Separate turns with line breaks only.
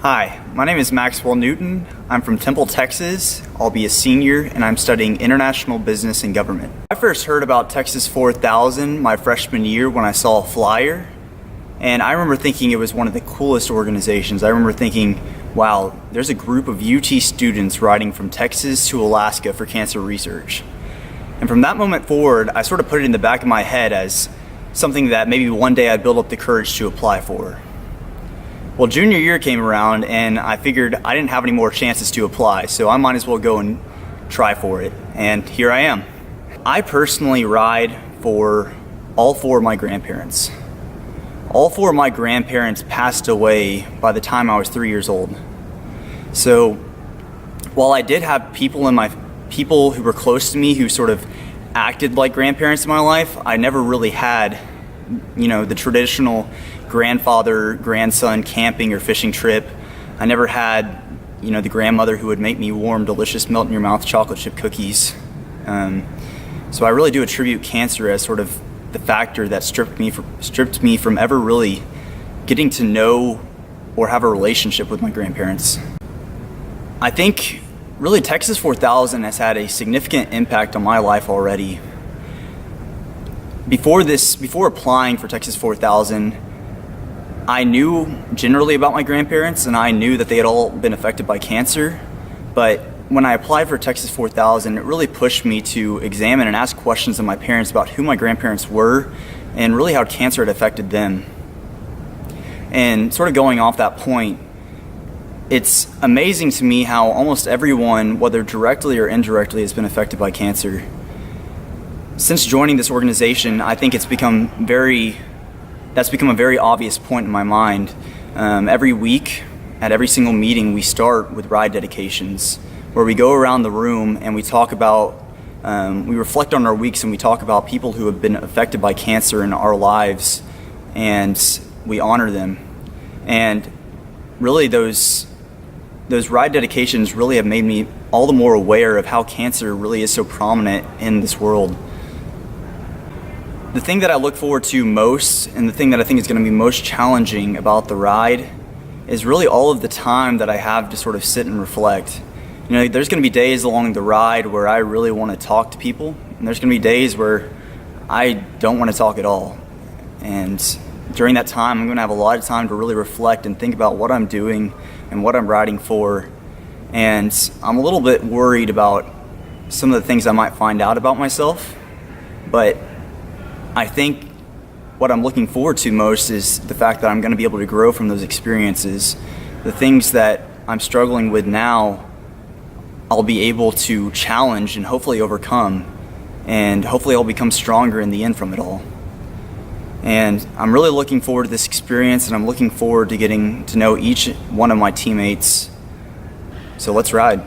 Hi, my name is Maxwell Newton. I'm from Temple, Texas. I'll be a senior and I'm studying international business and government. I first heard about Texas 4000 my freshman year when I saw a flyer, and I remember thinking it was one of the coolest organizations. I remember thinking, wow, there's a group of UT students riding from Texas to Alaska for cancer research. And from that moment forward, I sort of put it in the back of my head as something that maybe one day I'd build up the courage to apply for. Well, junior year came around and I figured I didn't have any more chances to apply, so I might as well go and try for it. And here I am. I personally ride for all four of my grandparents. All four of my grandparents passed away by the time I was 3 years old. So while I did have people who were close to me who sort of acted like grandparents in my life, I never really had, the traditional grandfather, grandson camping or fishing trip. I never had, the grandmother who would make me warm, delicious, melt in your mouth chocolate chip cookies. So I really do attribute cancer as sort of the factor that stripped me from ever really getting to know or have a relationship with my grandparents. I think really Texas 4000 has had a significant impact on my life already. Before applying for Texas 4000, I knew generally about my grandparents and I knew that they had all been affected by cancer, but when I applied for Texas 4000, it really pushed me to examine and ask questions of my parents about who my grandparents were and really how cancer had affected them. And sort of going off that point, it's amazing to me how almost everyone, whether directly or indirectly, has been affected by cancer. Since joining this organization, I think that's become a very obvious point in my mind. Every week, at every single meeting, we start with ride dedications, where we go around the room and we talk about, we reflect on our weeks and we talk about people who have been affected by cancer in our lives, and we honor them. And really those ride dedications really have made me all the more aware of how cancer really is so prominent in this world. The thing that I look forward to most, and the thing that I think is going to be most challenging about the ride, is really all of the time that I have to sort of sit and reflect. There's going to be days along the ride where I really want to talk to people, and there's going to be days where I don't want to talk at all. And during that time, I'm going to have a lot of time to really reflect and think about what I'm doing and what I'm riding for. And I'm a little bit worried about some of the things I might find out about myself, but I think what I'm looking forward to most is the fact that I'm going to be able to grow from those experiences. The things that I'm struggling with now, I'll be able to challenge and hopefully overcome, and hopefully I'll become stronger in the end from it all. And I'm really looking forward to this experience, and I'm looking forward to getting to know each one of my teammates. So let's ride.